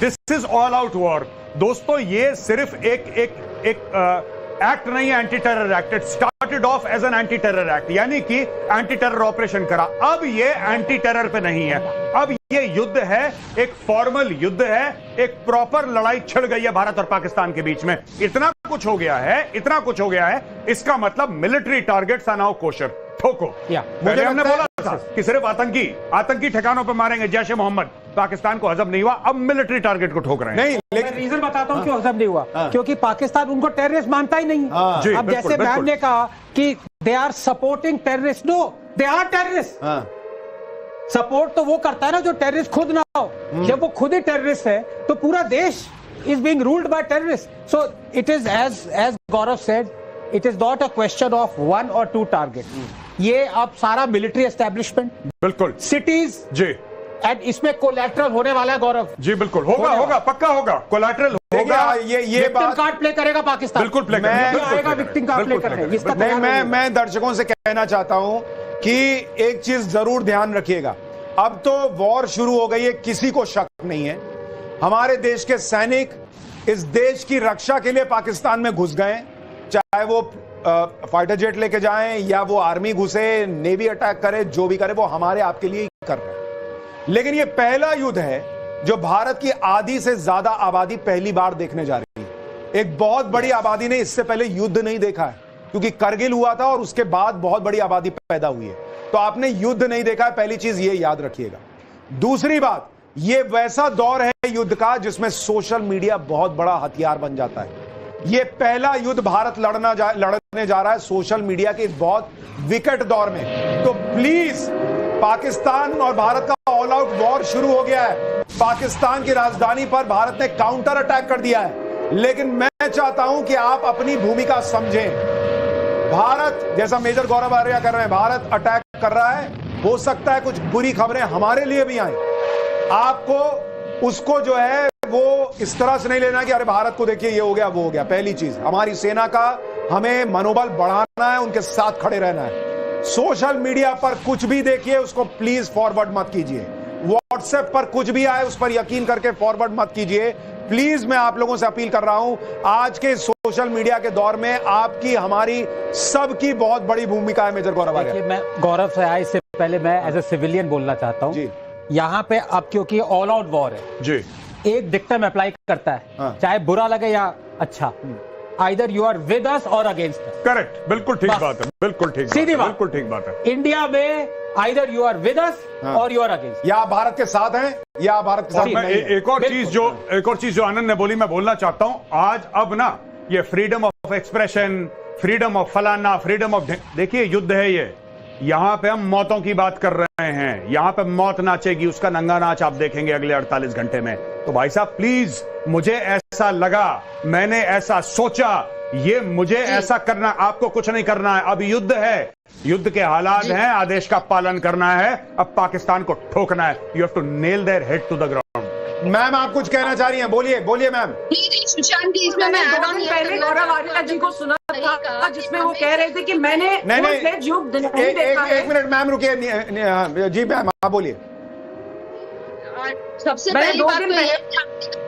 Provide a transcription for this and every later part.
This is all out war. दोस्तों ये सिर्फ एक एक्ट नहीं है, anti terror act. It started off as an anti terror act, यानी कि एंटी टेरर ऑपरेशन करा। अब ये एंटी टेरर पे नहीं है, अब ये युद्ध है, एक फॉर्मल युद्ध है, एक प्रॉपर लड़ाई छिड़ गई है भारत और पाकिस्तान के बीच में। इतना कुछ हो गया है, इतना कुछ हो गया है, इसका मतलब military targets are now kosher. ठोको। पहले हमने बोला था कि सिर्फ आतंकी ठिकानों पर मारेंगे, जैश ए मोहम्मद। पाकिस्तान को हजम नहीं हुआ, अब मिलिट्री टारगेट को ठोक रहे हैं। नहीं, लेकिन रीजन बताता हूं क्यों हजम नहीं हुआ। क्योंकि पाकिस्तान उनको टेररिस्ट मानता ही नहीं। अब जैसे मैम ने कहा कि they are supporting terrorist, no they are terrorist. Support तो वो करता है ना जो टेररिस्ट खुद ना हो। जब वो खुद ही टेररिस्ट है तो पूरा देश is being ruled by terrorist. So it is as Gaurav said, it is not a question of 1 or 2 target. ये अब सारा मिलिट्री एस्टेब्लिशमेंट, बिल्कुल सिटीज जी, एंड इसमें कोलैटरल होने वाला है गौरव जी। बिल्कुल होगा, पक्का होगा, कोलैटरल होगा। ये विक्टिम कार्ड प्ले करेगा पाकिस्तान, बिल्कुल प्ले करेगा, विक्टिम कार्ड प्ले करने। मैं दर्शकों से कहना चाहता हूं कि एक चीज जरूर ध्यान रखिएगा, अब तो वॉर शुरू हो गई है, किसी को शक नहीं है। हमारे देश के सैनिक इस देश की रक्षा के लिए पाकिस्तान में घुस गए, चाहे वो फाइटर जेट लेके जाएं या वो आर्मी घुसे, नेवी अटैक करे, जो भी करे वो हमारे आपके लिए ही कर रहे हैं। लेकिन ये पहला युद्ध है जो भारत की आधी से ज्यादा आबादी पहली बार देखने जा रही है। एक बहुत बड़ी आबादी ने इससे पहले युद्ध नहीं देखा है, क्योंकि करगिल हुआ था और उसके बाद बहुत बड़ी आबादी पैदा हुई है। तो आपने युद्ध नहीं देखा है, पहली चीज ये याद रखिएगा। दूसरी बात, ये वैसा दौर है युद्ध का जिसमें सोशल मीडिया बहुत बड़ा हथियार बन जाता है। ये पहला युद्ध भारत लड़ने जा रहा है सोशल मीडिया के बहुत विकट दौर में। तो प्लीज, पाकिस्तान और भारत का ऑल आउट वॉर शुरू हो गया है। पाकिस्तान की राजधानी पर भारत ने काउंटर अटैक कर दिया है, लेकिन मैं चाहता हूं कि आप अपनी भूमिका समझें। भारत, जैसा मेजर गौरव आर्या कर रहे हैं, भारत अटैक कर रहा है, हो सकता है कुछ बुरी खबरें हमारे लिए भी आए। आपको उसको जो है वो इस तरह से नहीं लेना कि अरे भारत को देखिए ये हो गया वो हो गया। पहली चीज, हमारी सेना का हमें मनोबल बढ़ाना है, उनके साथ खड़े रहना है। सोशल मीडिया पर कुछ भी देखिए उसको प्लीज फॉरवर्ड मत कीजिए। व्हाट्सएप पर कुछ भी आए उस पर यकीन करके फॉरवर्ड मत कीजिए। प्लीज मैं आप लोगों से अपील कर रहा हूं, आज के सोशल मीडिया के दौर में आपकी हमारी सबकी बहुत बड़ी भूमिका है। मेजर गौरव आर्या, मैं गौरव से आए इससे पहले मैं एज ए सिविलियन बोलना चाहता हूं। यहां पे अब क्योंकि ऑल आउट वॉर है जी, एक डिक्टम अप्लाई करता है, चाहे बुरा लगे या अच्छा। Either you are with us और अगेंस्ट अस। करेक्ट, बिल्कुल ठीक बात है, बिल्कुल ठीक, सीधी बात, बिल्कुल ठीक बात है। इंडिया में either you are with us और यू आर अगेंस्ट, या भारत के साथ हैं या भारत के साथ नहीं। एक और चीज जो आनंद ने बोली मैं बोलना चाहता हूं। आज अब ना ये freedom of expression, freedom of फलाना, फ्रीडम ऑफ, देखिए युद्ध है ये। यहां पे हम मौतों की बात कर रहे हैं, यहां पे मौत नाचेगी, उसका नंगा नाच आप देखेंगे अगले 48 घंटे में। तो भाई साहब प्लीज, मुझे ऐसा लगा, मैंने ऐसा सोचा, ये मुझे ऐसा करना, आपको कुछ नहीं करना है। अब युद्ध है, युद्ध के हालात हैं, आदेश का पालन करना है, अब पाकिस्तान को ठोकना है। You have to nail their head to the ground. Ma'am आप कुछ कहना चाह रही हैं, बोलिए बोलिए मैम। सुशांत जी, इसमें मैं पहले गौरव आर्या जी को सुना था जिसमें वो कह रहे थे कि मैंने एक मिनट मैम रुकिए। जी मैम आप बोलिए। सबसे पहली बात तो ये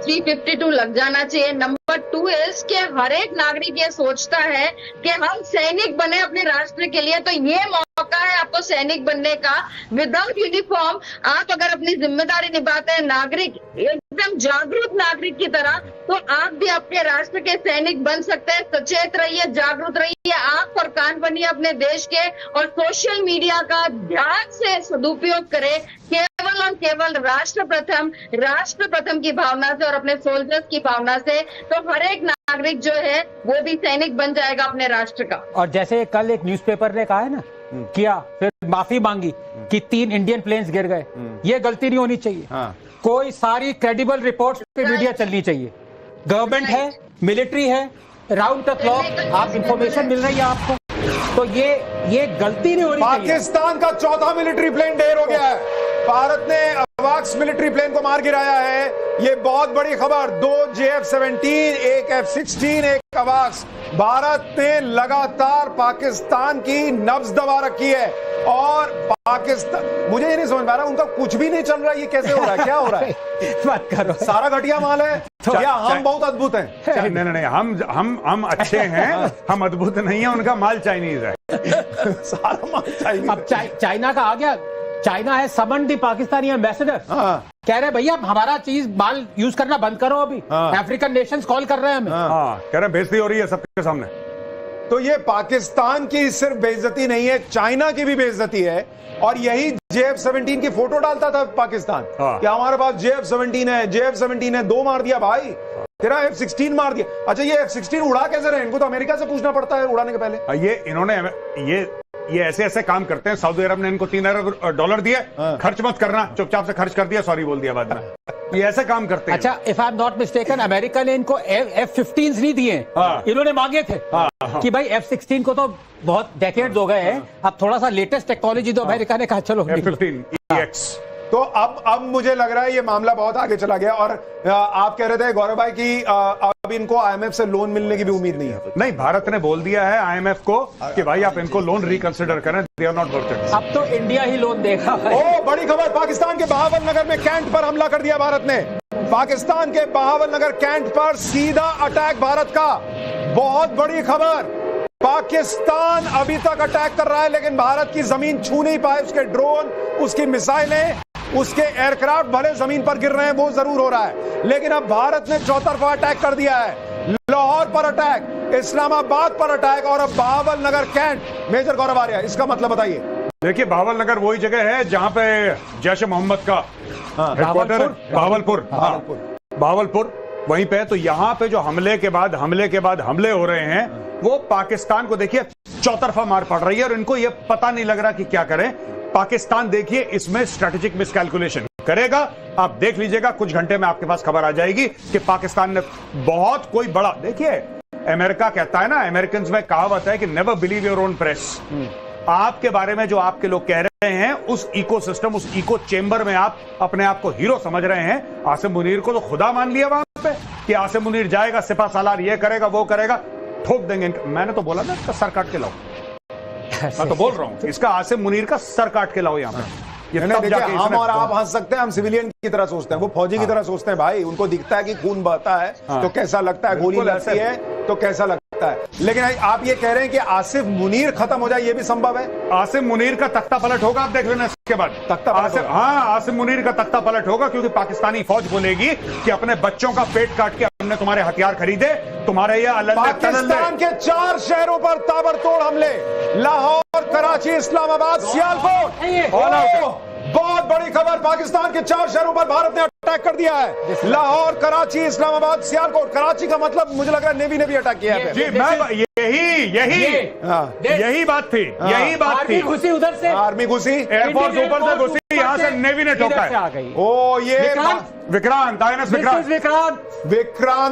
352 लग जाना चाहिए। नंबर 2 इज कि हर एक नागरिक ये सोचता है कि हम सैनिक बने अपने राष्ट्र के लिए, तो ये मौका है आपको सैनिक बनने का। विदाउट यूनिफॉर्म आप अगर अपनी जिम्मेदारी निभाते हैं, नागरिक एकदम जागरूक नागरिक की तरह, तो आप भी अपने राष्ट्र के सैनिक बन सकते हैं। सचेत रहिए, जागरूक रहिए, आंख और कान बनिए अपने देश के, और सोशल मीडिया का ध्यान से सदुपयोग करें केवल और केवल राष्ट्र प्रथम की भावना से और अपने सोल्जर्स की भावना से। तो हर एक नागरिक जो है वो भी सैनिक बन जाएगा अपने राष्ट्र का। और जैसे कल एक न्यूज़पेपर ने कहा है ना, किया फिर माफी मांगी कि 3 इंडियन प्लेन्स गिर गए, ये गलती नहीं होनी चाहिए। कोई सारी क्रेडिबल रिपोर्ट्स पे मीडिया चलनी चाहिए। गवर्नमेंट है, मिलिट्री है, राउंड द क्लॉक आप इंफॉर्मेशन मिल रही है आपको, तो ये गलती नहीं होनी चाहिए। पाकिस्तान का 4था मिलिट्री प्लेन ढेर हो गया है। भारत ने अवाक्स मिलिट्री प्लेन को मार गिराया है, ये बहुत बड़ी खबर। 2 JF-17, एक F-16, एक अवाक्स, भारत ने लगातार पाकिस्तान की नब्ज दबा रखी है और पाकिस्तान, मुझे ये नहीं समझ पा रहा, उनका कुछ भी नहीं चल रहा है, ये कैसे हो रहा है, क्या हो रहा है? बात करो, सारा घटिया माल है क्या? हम बहुत अद्भुत हैं? नहीं नहीं, हम अच्छे हैं, हम अद्भुत नहीं है, उनका माल चाइनीज है। सारा माल चाइनीज। अब चाइना का आ गया, चाइना है समन दी पाकिस्तानी एम्बेसडर, कह रहे भैया हमारा चीज माल यूज करना बंद करो अभी। अफ्रीकन नेशंस कॉल कर रहे हैं हमें, कह रहे हैं बेइज्जती हो रही है सबके सामने। तो ये पाकिस्तान की सिर्फ बेइज्जती नहीं है, चाइना की भी बेइज्जती है। और यही JF-17 की फोटो डालता था पाकिस्तान कि हमारे पास JF-17 है, JF-17 है, 2 मार दिया भाई, तेरा F-16 मार दिया। अच्छा ये F-16 उड़ा कैसे रहे? इनको तो अमेरिका से पूछना पड़ता है उड़ाने के पहले। ये इन्होंने ये ऐसे काम करते हैं। सऊदी अरब ने इनको $3 अरब दिए, खर्च मत करना, चुपचाप से खर्च कर दिया, सॉरी बोल दिया बाद में। ये ऐसे काम करते हैं। अच्छा, if I am not mistaken, America ने इनको F-15 नहीं दिए, इन्होंने मांगे थे कि भाई F-16 को तो बहुत डेकेड्स हो गए हैं, अब थोड़ा सा लेटेस्ट टेक्नोलॉजी, तो अमेरिका ने कहा चलो F-15 EX। तो अब मुझे लग रहा है ये मामला बहुत आगे चला गया। और आप कह रहे थे गौरव भाई कि अब इनको IMF से लोन मिलने की भी उम्मीद नहीं है। नहीं, भारत ने बोल दिया है IMF को कि भाई आप इनको लोन रिकंसिडर करें, they are not worth it. अब तो इंडिया ही लोन देगा। ओ बड़ी खबर, पाकिस्तान के बहावलनगर में कैंट पर हमला कर दिया भारत ने। पाकिस्तान के बहावलनगर कैंट पर सीधा अटैक भारत का, बहुत बड़ी खबर। पाकिस्तान अभी तक अटैक कर रहा है लेकिन भारत की जमीन छू नहीं पाए, उसके ड्रोन, उसकी मिसाइलें, उसके एयरक्राफ्ट भले जमीन पर गिर रहे हैं, वो जरूर हो रहा है, लेकिन अब भारत ने चौतरफा अटैक कर दिया है। लाहौर पर अटैक, इस्लामाबाद पर अटैक और अब बहावलनगर कैंट। मेजर गौरव आर्या, इसका मतलब बताइए। देखिए, बहावलनगर वही जगह है जहां पे जैश मोहम्मद का हेडक्वार्टर है, भावलपुर वहीं पे। तो यहां पे जो हमले के बाद हमले हो रहे हैं, वो पाकिस्तान को देखिए चौतरफा मार पड़ रही है और इनको ये पता नहीं लग रहा कि क्या करें। पाकिस्तान देखिए इसमें स्ट्रेटेजिक मिसकैलकुलेशन करेगा। आप देख लीजिएगा, कुछ घंटे में आपके पास खबर आ जाएगी कि पाकिस्तान ने बहुत कोई बड़ा, देखिए अमेरिका कहता है ना, अमेरिकन में कहावत है कि never believe your own press. आपके बारे में जो आपके लोग कह रहे हैं, उस इकोसिस्टम, उस इको चेंबर में आप अपने आप को हीरो समझ रहे हैं। आसिम मुनीर को तो खुदा मान लिया वहां पे कि आसिम मुनीर जाएगा, सिपा सालार ये करेगा, वो करेगा, ठोक देंगे। मैंने तो बोला ना, इसका सर काट के लाओ। मैं तो बोल रहा हूं, इसका आसिम मुनीर का सर काट के लाओ यहां पे। हम और आप हंस सकते हैं, हम सिविलियन की तरह सोचते हैं, वो फौजी की तरह सोचते हैं। भाई उनको दिखता है कि खून बहता है तो कैसा लगता है, गोली लगती है तो कैसा लगता है। लेकिन आप ये कह रहे हैं कि आसिफ मुनीर खत्म हो जाए, ये भी संभव है? आसिम मुनीर का तख्ता पलट होगा, आप देख लेना इसके बाद तख्ता पलट। आसिम मुनीर का तख्ता पलट होगा, क्योंकि पाकिस्तानी फौज बोलेगी कि अपने बच्चों का पेट काट के हमने तुम्हारे हथियार खरीदे, तुम्हारे ये पाकिस्तान के 4 शहरों पर ताबड़तोड़ हमले, लाहौर, कराची, इस्लामाबाद, सियालकोट। बहुत बड़ी खबर, पाकिस्तान के 4 शहरों पर भारत ने अटैक कर दिया है। लाहौर, कराची, इस्लामाबाद, सियालकोट। कराची का मतलब मुझे लग रहा है नेवी ने भी अटैक किया है। जी, यही बात थी, आर्मी घुसी उधर से, आर्मी घुसी, एयरफोर्स ऊपर से घुसी, यहाँ से नेवी ने ठोका है। ओ ये विक्रांत, INS विक्रांत। विक्रांत